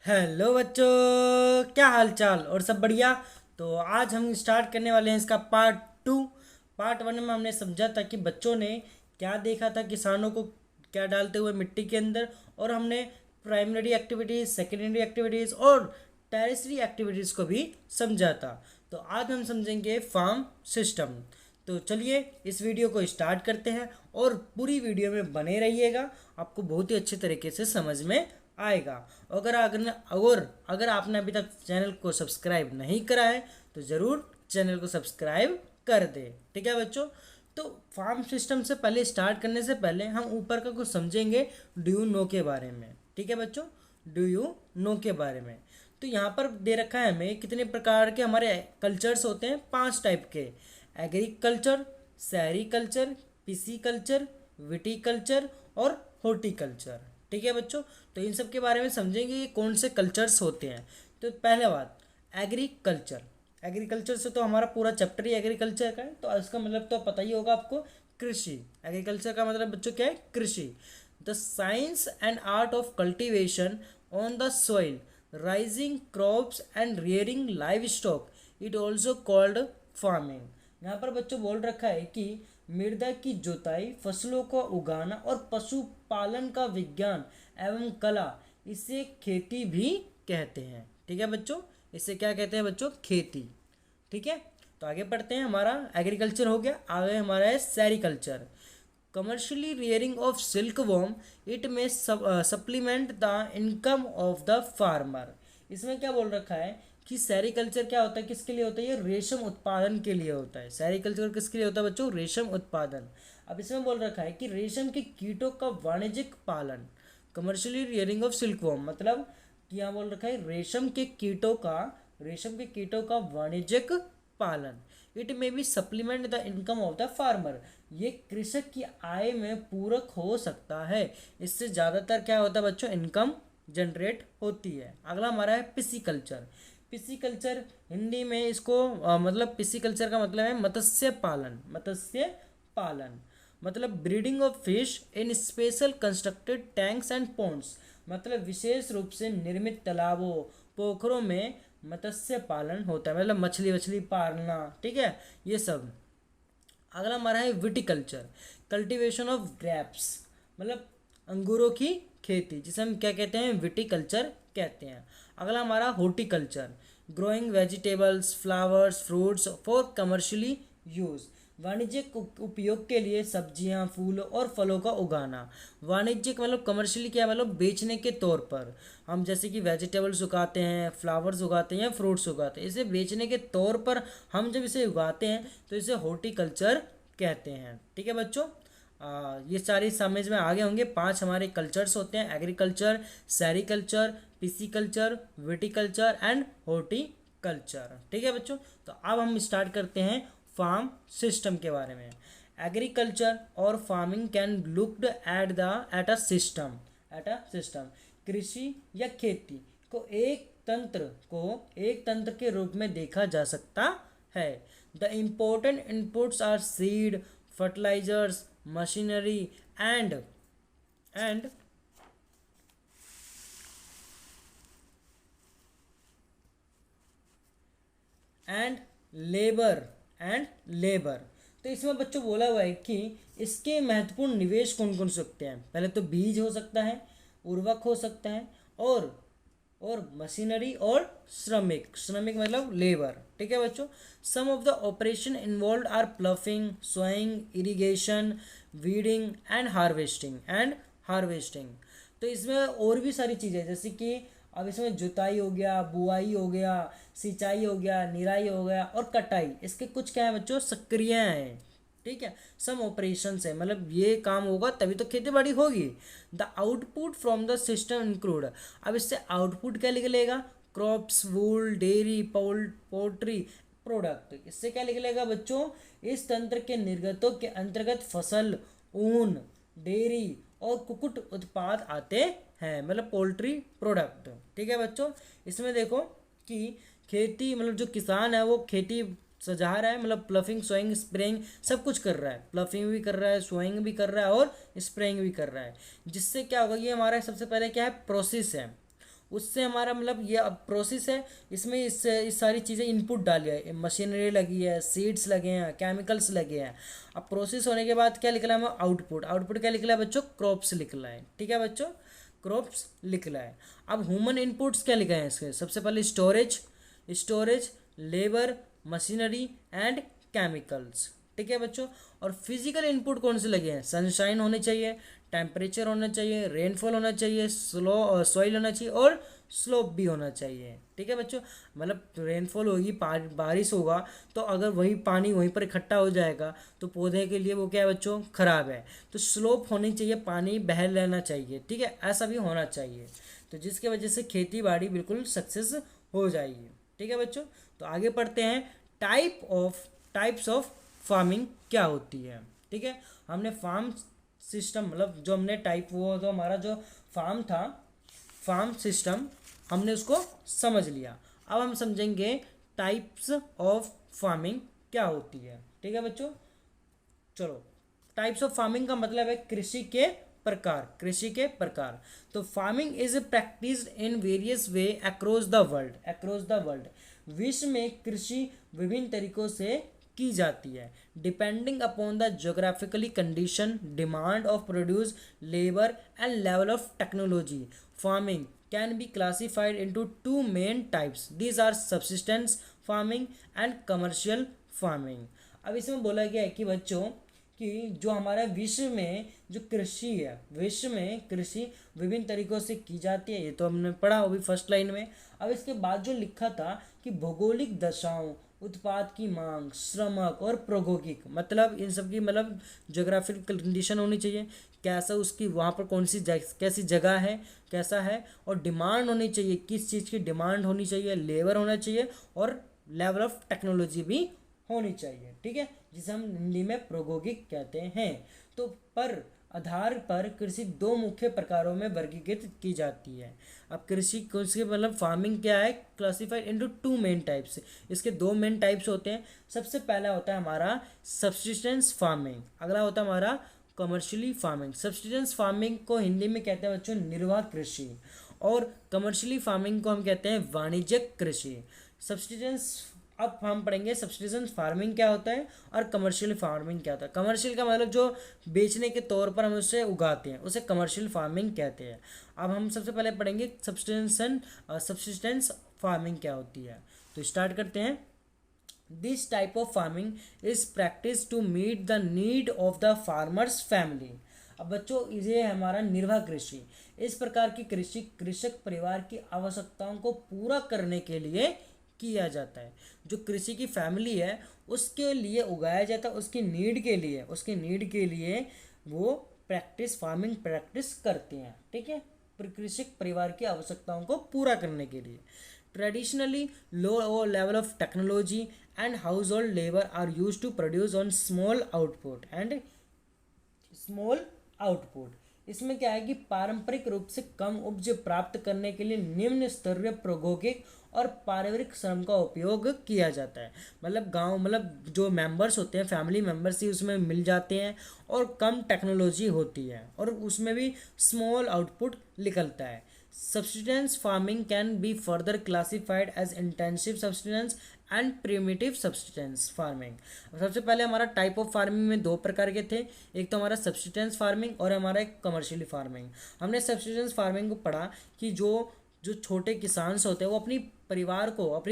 Hello बच्चों, क्या हाल चाल और सब बढ़िया। तो आज हम स्टार्ट करने वाले हैं इसका पार्ट 2। पार्ट 1 में हमने समझा था कि बच्चों ने क्या देखा था, किसानों को क्या डालते हुए मिट्टी के अंदर, और हमने प्राइमरी एक्टिविटीज़, सेकेंडरी एक्टिविटीज़ और टेरिटरी एक्टिविटीज़ को भी समझा था। तो आज हम समझेंगे फार्म सिस्टम। तो चलिए इस वीडियो को स्टार्ट करते हैं और पूरी वीडियो में बने रहिएगा, आपको बहुत ही अच्छे तरीके से समझ में आएगा। अगर आपने अभी तक चैनल को सब्सक्राइब नहीं करा है तो ज़रूर चैनल को सब्सक्राइब कर दे। ठीक है बच्चों। तो फार्म सिस्टम से पहले, स्टार्ट करने से पहले हम ऊपर का कुछ समझेंगे डू यू नो के बारे में। ठीक है बच्चों, डू यू नो के बारे में। तो यहाँ पर दे रखा है हमें कितने प्रकार के हमारे कल्चर्स होते हैं, 5 टाइप के। एग्रीकल्चर, सेरिकल्चर, पिसीकल्चर, विटीकल्चर और हॉर्टिकल्चर। ठीक है बच्चों। तो इन सब के बारे में समझेंगे कि कौन से कल्चर्स होते हैं। तो पहले बात, एग्रीकल्चर। एग्रीकल्चर से तो हमारा पूरा चैप्टर ही एग्रीकल्चर का है, तो इसका मतलब तो पता ही होगा आपको, कृषि। एग्रीकल्चर का मतलब बच्चों क्या है? कृषि। The science and art of cultivation on the soil, rising crops and rearing live stock, it also called farming. यहाँ पर बच्चों बोल रखा है कि मृदा की जुताई, फसलों को उगाना और पशुपालन का विज्ञान एवं कला, इसे खेती भी कहते हैं। ठीक है बच्चों, इसे क्या कहते हैं बच्चों? खेती। ठीक है। तो आगे पढ़ते हैं। हमारा एग्रीकल्चर हो गया, आगे हमारा है sericulture. Commercially rearing of silk worm, it में supplement the income of the farmer. इसमें क्या बोल रखा है कि सेरिकल्चर क्या होता है, किसके लिए होता है? ये रेशम उत्पादन के लिए होता है। सेरिकल्चर किसके लिए होता है बच्चों? रेशम उत्पादन। अब इसमें बोल रखा है कि रेशम के कीटों का वाणिज्यिक पालन। Commercially rearing of silk warm मतलब कि यहाँ बोल रखा है रेशम के कीटों का वाणिज्यिक पालन। It may be supplement the income of the farmer, ये कृषक की आय में पूरक हो सकता है। इससे ज़्यादातर क्या होता है बच्चों? इनकम जनरेट होती है। अगला हमारा है पिसीकल्चर। पिसीकल्चर हिंदी में इसको मतलब पिसीकल्चर का मतलब है मत्स्य पालन। मत्स्य पालन मतलब breeding of fish in special constructed tanks and ponds, मतलब विशेष रूप से निर्मित तालाबों, पोखरों में मत्स्य पालन होता है, मतलब मछली वछली पालना। ठीक है, ये सब। अगला हमारा है विटिकल्चर। कल्टीवेशन ऑफ ग्रेप्स मतलब अंगूरों की खेती, जिसे हम क्या कहते हैं? विटिकल्चर कहते हैं। अगला हमारा horticulture. Growing vegetables, flowers, fruits for commercially use, वाणिज्यिक उपयोग के लिए सब्जियां, फूल और फलों का उगाना। वाणिज्यिक मतलब कमर्शियली क्या है? मतलब बेचने के तौर पर। हम जैसे कि वेजिटेबल्स उगाते हैं, फ्लावर्स उगाते हैं या फ्रूट्स उगाते हैं, इसे बेचने के तौर पर हम जब इसे उगाते हैं तो इसे हॉर्टिकल्चर कहते हैं। ठीक है बच्चों। ये सारी समझ में आगे होंगे। 5 हमारे कल्चर्स होते हैं, agriculture, sericulture, pisciculture, viticulture and horticulture. ठीक है बच्चों। तो अब हम स्टार्ट करते हैं फार्म सिस्टम के बारे में। एग्रीकल्चर और farming can looked at a system, कृषि या खेती को एक तंत्र के रूप में देखा जा सकता है। The important inputs are seed, fertilizers, machinery and and labour. तो इसमें बच्चों बोला हुआ है कि इसके महत्वपूर्ण निवेश कौन कौन से सकते हैं। पहले तो बीज हो सकता है, उर्वरक हो सकता है, और मशीनरी और श्रमिक मतलब लेबर। ठीक है बच्चों। Some of the operation involve are ploughing, sowing, irrigation, weeding and harvesting. तो इसमें और भी सारी चीज़ें, जैसे कि अब इसमें जुताई हो गया, बुआई हो गया, सिंचाई हो गया, निराई हो गया और कटाई, इसके कुछ क्या है बच्चों? सक्रिया हैं। ठीक है, सम ऑपरेशंस है, मतलब ये काम होगा तभी तो खेती बाड़ी होगी। The output from the system include, अब इससे आउटपुट क्या निकलेगा? क्रॉप्स, वूल, डेयरी, पोल्ट्री प्रोडक्ट। इससे क्या निकलेगा बच्चों? इस तंत्र के निर्गतों के अंतर्गत फसल, ऊन, डेयरी और कुक्कुट उत्पाद आते हैं, मतलब पोल्ट्री प्रोडक्ट। ठीक है बच्चों। इसमें देखो कि खेती मतलब जो किसान है वो खेती सजा रहा है, मतलब प्लफिंग, सोइंग, स्प्रेइंग सब कुछ कर रहा है। प्लफिंग भी कर रहा है, सोइंग भी कर रहा है और स्प्रेइंग भी कर रहा है। जिससे क्या होगा? ये हमारा सबसे पहले क्या है? प्रोसेस है। उससे हमारा मतलब ये अब प्रोसेस है, इसमें इस सारी चीज़ें इनपुट डाली है, मशीनरी लगी है, सीड्स लगे हैं, केमिकल्स लगे हैं। अब प्रोसेस होने के बाद क्या निकला है, आउटपुट। आउटपुट क्या निकला है बच्चों, क्रॉप्स निकला है। ठीक है बच्चों, क्रॉप्स निकला है। अब ह्यूमन इनपुट्स क्या लिखा है इसके, सबसे पहले storage, storage, labour, machinery and chemicals. ठीक है बच्चों। और फिजिकल इनपुट कौन से लगे हैं, सनशाइन होनी चाहिए, टेम्परेचर होना चाहिए, रेनफॉल होना चाहिए, स्लो सॉइल होना चाहिए और स्लोप भी होना चाहिए। ठीक है बच्चों, मतलब रेनफॉल होगी, बारिश होगा, तो अगर वही पानी वहीं पर इकट्ठा हो जाएगा तो पौधे के लिए वो क्या है बच्चों, खराब है। तो स्लोप होनी चाहिए, पानी बह रहना चाहिए। ठीक है, ऐसा भी होना चाहिए, तो जिसके वजह से खेती बाड़ी बिल्कुल सक्सेस हो जाएगी। ठीक है बच्चों, तो आगे पढ़ते हैं, टाइप्स ऑफ फार्मिंग क्या होती है। ठीक है, हमने फार्म सिस्टम मतलब जो हमने टाइप वो तो हमारा जो फार्म था, फार्म सिस्टम हमने उसको समझ लिया। अब हम समझेंगे टाइप्स ऑफ फार्मिंग क्या होती है। ठीक है बच्चों, चलो, टाइप्स ऑफ फार्मिंग का मतलब है कृषि के प्रकार, कृषि के प्रकार। तो farming is practised in various way across the world, across the world. विश्व में कृषि विभिन्न तरीकों से की जाती है, depending upon the geographically condition, demand of produce, labour and level of technology. Farming can be classified into two main types. These are subsistence farming and commercial farming. अब इसमें बोला गया है कि बच्चों कि जो हमारा विश्व में जो कृषि है, विश्व में कृषि विभिन्न तरीकों से की जाती है, ये तो हमने पढ़ा अभी फर्स्ट लाइन में। अब इसके बाद जो लिखा था कि भौगोलिक दशाओं, उत्पाद की मांग, श्रमक और प्रौद्योगिक, मतलब इन सब की मतलब जोग्राफिकल कंडीशन होनी चाहिए, कैसा उसकी वहाँ पर कौन सी कैसी जगह है, कैसा है, और डिमांड होनी चाहिए, किस चीज़ की डिमांड होनी चाहिए, लेबर होना चाहिए और लेवल ऑफ टेक्नोलॉजी भी होनी चाहिए। ठीक है, जिसे हम हिंदी में प्रौद्योगिक कहते हैं। तो पर आधार पर कृषि दो मुख्य प्रकारों में वर्गीकृत की जाती है। अब कृषि मतलब फार्मिंग क्या है, classified into two main types. इसके दो मेन टाइप्स होते हैं। सबसे पहला होता है हमारा सब्सिस्टेंस फार्मिंग, अगला होता है हमारा कमर्शियली फार्मिंग। सब्सिस्टेंस फार्मिंग को हिंदी में कहते हैं बच्चों निर्वाह कृषि, और कमर्शियली फार्मिंग को हम कहते हैं वाणिज्यिक कृषि। सब्सिस्टेंस, अब हम पढ़ेंगे सब्सिस्टेंस फार्मिंग क्या होता है और कमर्शियल फार्मिंग क्या होता है। कमर्शियल का मतलब जो बेचने के तौर पर हम उसे उगाते हैं उसे कमर्शियल फार्मिंग कहते हैं। अब हम सबसे पहले पढ़ेंगे सब्सिस्टेंस फार्मिंग क्या होती है। तो स्टार्ट करते हैं। This type of farming is practice to meet the need of the farmers family. अब बच्चों ये है हमारा निर्वाह कृषि। इस प्रकार की कृषि कृषक परिवार की आवश्यकताओं को पूरा करने के लिए किया जाता है। जो कृषि की फैमिली है उसके लिए उगाया जाता है, उसकी नीड के लिए वो फार्मिंग प्रैक्टिस करते हैं। ठीक है, कृषक परिवार की आवश्यकताओं को पूरा करने के लिए। Traditionally low level of technology and household labour are use to produce on small output. इसमें क्या है कि पारंपरिक रूप से कम उपज प्राप्त करने के लिए निम्न स्तरीय प्रौद्योगिक और पारिवारिक श्रम का उपयोग किया जाता है। मतलब गांव मतलब जो मेंबर्स होते हैं, फैमिली मेंबर्स ही उसमें मिल जाते हैं और कम टेक्नोलॉजी होती है और उसमें भी स्मॉल आउटपुट निकलता है। Subsistence farming can be further classified as intensive subsistence and primitive subsistence farming. सबसे पहले हमारा टाइप ऑफ फार्मिंग में दो प्रकार के थे, एक तो हमारा सब्सिस्टेंस फार्मिंग और हमारा एक कमर्शियली फार्मिंग। हमने सब्सिस्टेंस फार्मिंग को पढ़ा कि जो छोटे किसान होते हैं वो अपनी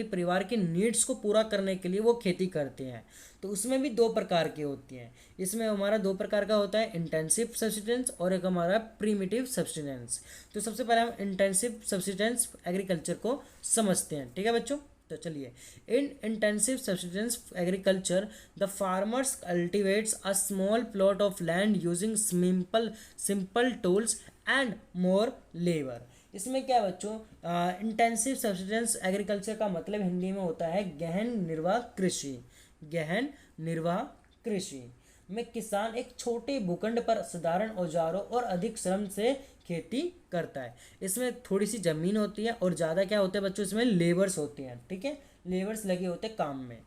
परिवार के नीड्स को पूरा करने के लिए वो खेती करते हैं। तो उसमें भी दो प्रकार की होती हैं। इसमें हमारा दो प्रकार का होता है, इंटेंसिव सब्सिस्टेंस और एक हमारा प्रिमिटिव सब्सिस्टेंस। तो सबसे पहले हम इंटेंसिव सब्सिस्टेंस एग्रीकल्चर को समझते हैं। ठीक है बच्चों, तो चलिए। In intensive subsistence agriculture the farmers cultivates a small plot of land using simple tools and more labour. इसमें क्या है बच्चों, इंटेंसिव सब्सिस्टेंस एग्रीकल्चर का मतलब हिंदी में होता है गहन निर्वाह कृषि। गहन निर्वाह कृषि में किसान एक छोटे भूखंड पर साधारण औजारों और अधिक श्रम से खेती करता है। इसमें थोड़ी सी जमीन होती है और ज़्यादा क्या होते हैं बच्चों, इसमें लेबर्स होती हैं। ठीक है, लेबर्स लगे होते हैं काम में।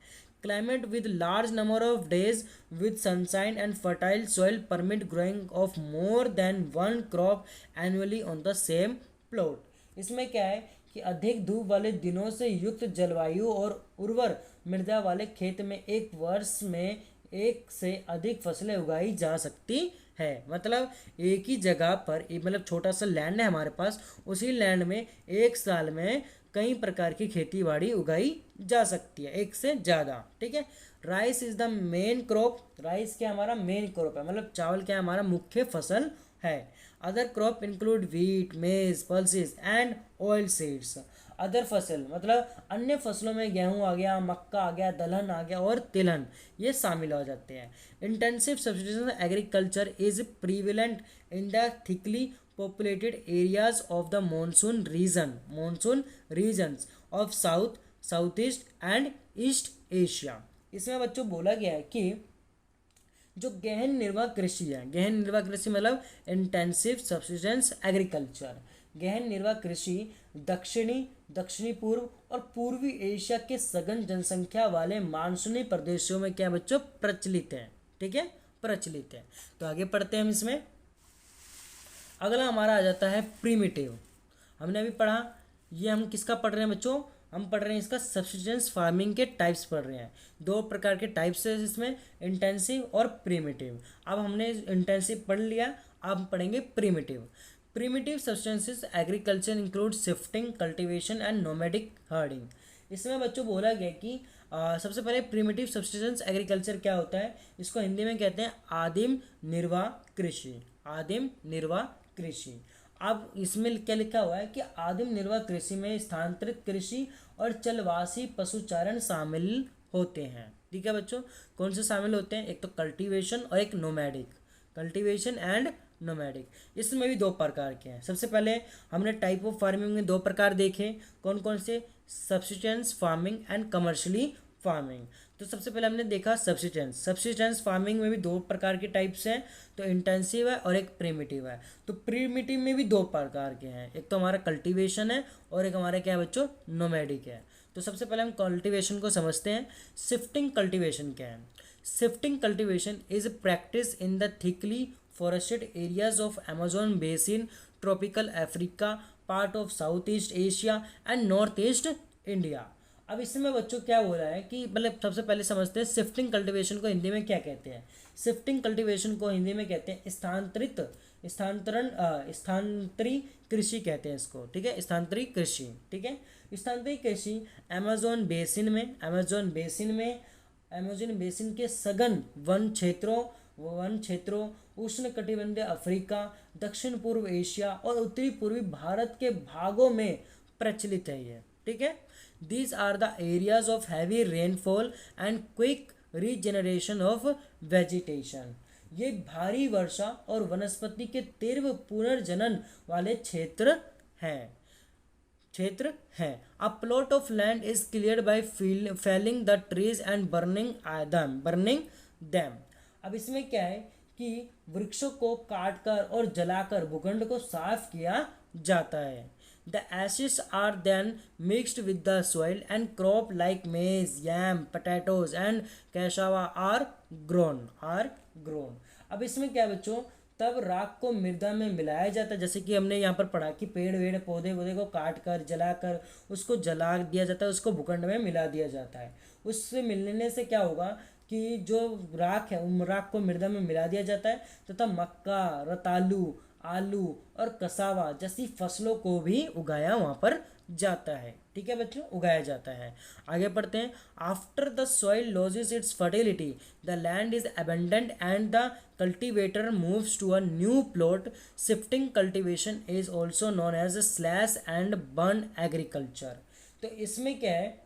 Climate with large number of days with sunshine and fertile soil permit growing of more than one crop annually on the same plot. इसमें क्या है कि अधिक धूप वाले दिनों से युक्त जलवायु और उर्वर मृदा वाले खेत में एक वर्ष में एक से अधिक फसलें उगाई जा सकती है। मतलब एक ही जगह पर मतलब छोटा सा लैंड है हमारे पास, उसी लैंड में एक साल में कई प्रकार की खेती बाड़ी उगाई जा सकती है, एक से ज़्यादा। ठीक है। Rice is the main crop. Rice क्या हमारा मेन क्रॉप है, मतलब चावल क्या हमारा मुख्य फसल है। अदर क्रॉप इंक्लूड व्हीट, मेज, pulses and oil seeds. Other फसल मतलब अन्य फसलों में गेहूं आ गया, मक्का आ गया, दलहन आ गया और तिलहन, ये शामिल हो जाते हैं। Intensive subsistence agriculture is prevalent in the thickly populated areas of the monsoon regions of South, South East and East Asia. इसमें बच्चों बोला गया है कि जो गहन निर्वाह कृषि है, गहन निर्वाह कृषि मतलब इंटेंसिव सब्सिस्टेंस एग्रीकल्चर, गहन निर्वाह कृषि दक्षिणी पूर्व और पूर्वी एशिया के सघन जनसंख्या वाले मानसूनी प्रदेशों में क्या बच्चों प्रचलित है। ठीक है, प्रचलित है। तो आगे पढ़ते हैं हम इसमें। अगला हमारा आ जाता है प्रीमिटिव। हमने अभी पढ़ा, ये हम किसका पढ़ रहे हैं बच्चों, हम पढ़ रहे हैं इसका सब्सिस्टेंस फार्मिंग के टाइप्स पढ़ रहे हैं। दो प्रकार के टाइप्स है इसमें, इंटेंसिव और प्रीमिटिव। अब हमने इंटेंसिव पढ़ लिया, अब हम पढ़ेंगे primitive. Primitive subsistence agriculture include shifting, cultivation and nomadic herding. इसमें बच्चों बोला गया कि सबसे पहले प्रीमिटिव सब्सिस्टेंस एग्रीकल्चर क्या होता है, इसको हिंदी में कहते हैं आदिम निर्वाह कृषि। आदिम निर्वाह कृषि। अब इसमें क्या लिखा हुआ है कि आदिम निर्वाह कृषि में स्थानांतरित कृषि और चलवासी पशुचारण शामिल होते हैं। ठीक है बच्चों, कौन से शामिल होते हैं, एक तो कल्टीवेशन और एक नोमैडिक। कल्टीवेशन एंड नोमैडिक, इसमें भी दो प्रकार के हैं। सबसे पहले हमने टाइप ऑफ फार्मिंग में दो प्रकार देखे, कौन कौन से, subsistence farming and commercially farming. तो सबसे पहले हमने देखा सब्सिस्टेंस फार्मिंग में भी दो प्रकार के टाइप्स हैं, तो इंटेंसिव है और एक प्रीमिटिव है। तो प्रीमिटिव में भी दो प्रकार के हैं, एक तो हमारा कल्टीवेशन है और एक हमारा क्या है बच्चों, नोमैडिक है। तो सबसे पहले हम कल्टीवेशन को समझते हैं। शिफ्टिंग कल्टीवेशन क्या है। Shifting cultivation is practice in the thickly forested areas of Amazon basin, tropical Africa, part of south east Asia and north east India. अब इसमें बच्चों क्या हो रहा है कि मतलब सबसे पहले समझते हैं शिफ्टिंग कल्टीवेशन को हिंदी में क्या कहते हैं। शिफ्टिंग कल्टीवेशन को हिंदी में कहते हैं स्थानांतरी कृषि कहते हैं इसको। ठीक है, स्थानांतरी कृषि। ठीक है, स्थानांतरी कृषि अमेजोन बेसिन के सघन वन क्षेत्रों उष्ण कटिबंधीय अफ्रीका, दक्षिण पूर्व एशिया और उत्तरी पूर्वी भारत के भागों में प्रचलित है ये। ठीक है, these are the areas of heavy rainfall and quick regeneration of vegetation। ये भारी वर्षा और वनस्पति के तीव्र पुनर्जनन वाले क्षेत्र हैं। A plot of land is cleared by felling the trees and burning them। अब इसमें क्या है कि वृक्षों को काटकर और जलाकर भूखंड को साफ किया जाता है। The ashes are then mixed with the soil and crop like maize, yam, potatoes and cassava are grown। अब इसमें क्या है बच्चों, तब राख को मृदा में मिलाया जाता है। जैसे कि हमने यहाँ पर पढ़ा कि पेड़ वेड़ पौधे को काट कर जला कर उसको जला दिया जाता है, उसको भूखंड में मिला दिया जाता है। उससे मिलने से क्या होगा कि जो राख है उन राख को मृदा में मिला दिया जाता है तथा मक्का, रतालू, आलू और कसावा जैसी फसलों को भी उगाया वहाँ पर जाता है। ठीक है बच्चों, उगाया जाता है। आगे पढ़ते हैं। After the soil loses its fertility the land is abandoned and the cultivator moves to a new plot. Shifting cultivation is also known as slash and burn agriculture. तो इसमें क्या है,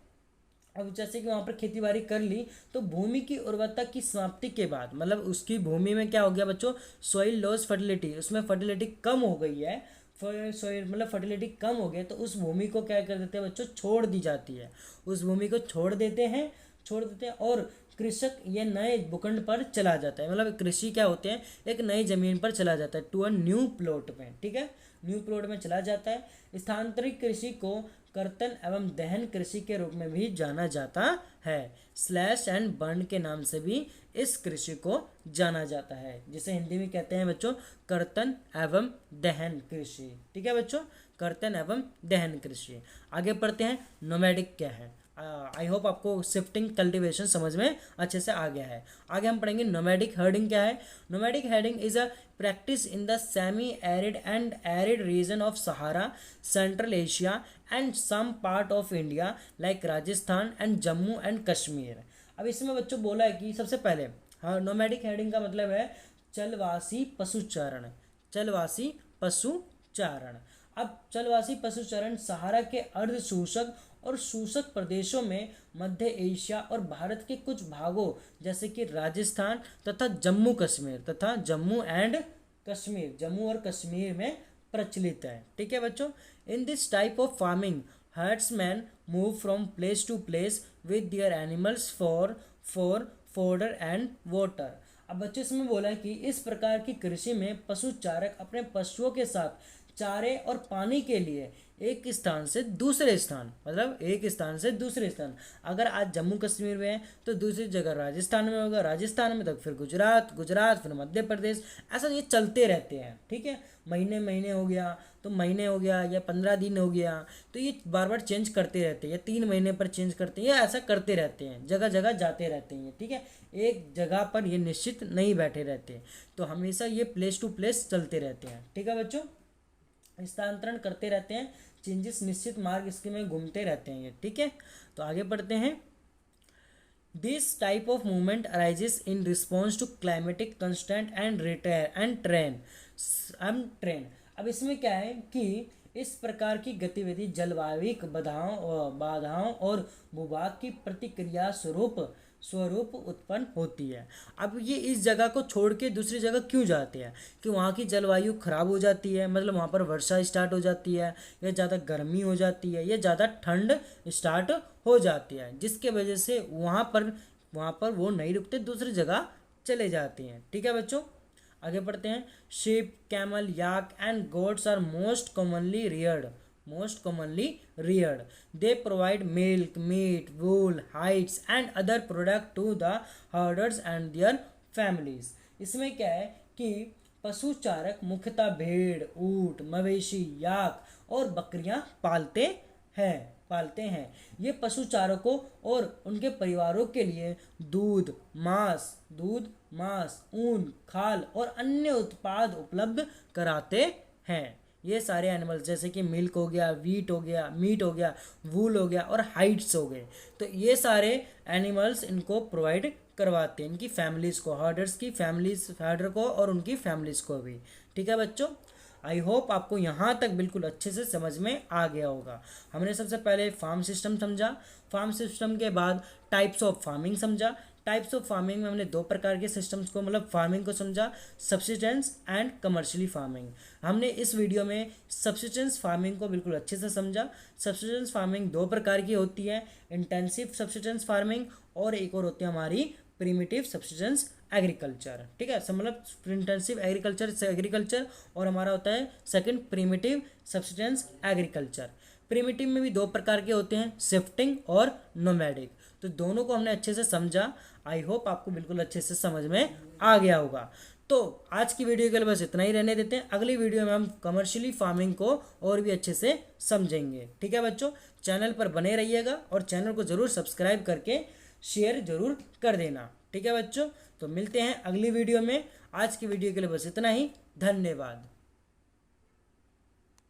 अब जैसे कि वहाँ पर खेती बाड़ी कर ली तो भूमि की उर्वरता की समाप्ति के बाद मतलब उसकी भूमि में क्या हो गया बच्चों, सॉइल लॉस फर्टिलिटी, उसमें फर्टिलिटी कम हो गई है, सॉइल मतलब फर्टिलिटी कम हो गई तो उस भूमि को क्या कर देते हैं बच्चों, छोड़ दी जाती है। उस भूमि को छोड़ देते हैं और कृषक ये नए भूखंड पर चला जाता है, मतलब कृषि क्या होते हैं, एक नई जमीन पर चला जाता है, टू अ न्यू प्लॉट में, ठीक है, न्यू प्लॉट में चला जाता है। स्थानांतरित कृषि को कर्तन एवं दहन कृषि के रूप में भी जाना जाता है। स्लैश एंड बर्न के नाम से भी इस कृषि को जाना जाता है, जिसे हिंदी में कहते हैं बच्चों कर्तन एवं दहन कृषि, ठीक है बच्चों, कर्तन एवं दहन कृषि। आगे पढ़ते हैं नोमैडिक क्या है। आई होप आपको शिफ्टिंग कल्टीवेशन समझ में अच्छे से आ गया है। आगे हम पढ़ेंगे नोमैडिक हर्डिंग क्या है। Nomadic herding is a practice in the semi arid and arid region of Sahara, central Asia and some part of India like Rajasthan and Jammu and Kashmir. अब इसमें बच्चों बोला है कि सबसे पहले, हाँ, नोमैडिक हर्डिंग का मतलब है चलवासी पशुचारण, चलवासी पशुचारण। अब चलवासी पशुचारण सहारा के अर्ध शूषक और शूषक प्रदेशों में मध्य एशिया और भारत के कुछ भागों जैसे कि राजस्थान तथा जम्मू कश्मीर तथा जम्मू एंड कश्मीर, जम्मू और कश्मीर में प्रचलित है, ठीक है बच्चों। In this type of farming herdsmen move from place to place with their animals for fodder and water. अब बच्चों इसमें बोला है कि इस प्रकार की कृषि में पशुचारक अपने पशुओं के साथ चारे और पानी के लिए एक स्थान से दूसरे स्थान, मतलब एक स्थान से दूसरे स्थान, अगर आज जम्मू कश्मीर में है तो दूसरी जगह राजस्थान में होगा, राजस्थान में तो फिर गुजरात, गुजरात फिर मध्य प्रदेश, ऐसा ये चलते रहते हैं, ठीक है। महीने महीने हो गया तो महीने हो गया, या 15 दिन हो गया, तो ये बार बार चेंज करते रहते हैं, या 3 महीने पर चेंज करते हैं, या ऐसा करते रहते हैं, जगह जगह जाते रहते हैं, ठीक है। एक जगह पर ये निश्चित नहीं बैठे रहते, तो हमेशा ये प्लेस टू प्लेस चलते रहते हैं, ठीक है बच्चों, स्थानांतरण करते रहते हैं, चेंजेस निश्चित मार्ग इसके में घूमते रहते हैं ये, ठीक है। तो आगे पढ़ते हैं। This type of movement arises in response to climatic constraints and terrain. अब इसमें क्या है कि इस प्रकार की गतिविधि जलवायु बाधाओं और भूभाग की प्रतिक्रिया स्वरूप उत्पन्न होती है। अब ये इस जगह को छोड़ के दूसरी जगह क्यों जाते हैं, कि वहाँ की जलवायु खराब हो जाती है, मतलब वहाँ पर वर्षा स्टार्ट हो जाती है, या ज़्यादा गर्मी हो जाती है, या ज़्यादा ठंड स्टार्ट हो जाती है, जिसके वजह से वहाँ पर वो नहीं रुकते, दूसरी जगह चले जाते हैं, ठीक है बच्चों। आगे पढ़ते हैं। sheep, camel, yak and goats are most commonly reared. They provide milk, meat, wool, hides and other product to the herders and their families. इसमें क्या है कि पशुचारक मुख्यतः भेड़, ऊंट, मवेशी, याक और बकरियां पालते हैं। ये पशुचारकों और उनके परिवारों के लिए दूध, मांस, ऊन, खाल और अन्य उत्पाद उपलब्ध कराते हैं। ये सारे एनिमल्स जैसे कि मिल्क हो गया, वीट हो गया, मीट हो गया, वूल हो गया और हाइड्स हो गए, तो ये सारे एनिमल्स इनको प्रोवाइड करवाते हैं, इनकी फैमिलीज़ को, हर्डर्स की फैमिलीज, हर्डर को और उनकी फैमिलीज़ को भी, ठीक है बच्चों। आई होप आपको यहाँ तक बिल्कुल अच्छे से समझ में आ गया होगा। हमने सबसे पहले फार्म सिस्टम समझा, फार्म सिस्टम के बाद टाइप्स ऑफ फार्मिंग समझा। टाइप्स ऑफ फार्मिंग में हमने 2 प्रकार के सिस्टम्स को, मतलब फार्मिंग को समझा, सब्सिस्टेंस एंड कमर्शियली फार्मिंग। हमने इस वीडियो में सब्सिस्टेंस फार्मिंग को बिल्कुल अच्छे से समझा। सब्सिस्टेंस फार्मिंग 2 प्रकार की होती है, इंटेंसिव सब्सिस्टेंस फार्मिंग और एक और होती है हमारी प्रिमिटिव सब्सिस्टेंस एग्रीकल्चर, ठीक है। मतलब इंटेंसिव एग्रीकल्चर और हमारा होता है second primitive subsistence agriculture. Primitive में भी 2 प्रकार के होते हैं, शिफ्टिंग और नोमैडिक, तो दोनों को हमने अच्छे से समझा। आई होप आपको बिल्कुल अच्छे से समझ में आ गया होगा। तो आज की वीडियो के लिए बस इतना ही रहने देते हैं। अगली वीडियो में हम कमर्शियली फार्मिंग को और भी अच्छे से समझेंगे, ठीक है बच्चों। चैनल पर बने रहिएगा और चैनल को ज़रूर सब्सक्राइब करके शेयर ज़रूर कर देना, ठीक है बच्चों। तो मिलते हैं अगली वीडियो में। आज की वीडियो के लिए बस इतना ही, धन्यवाद।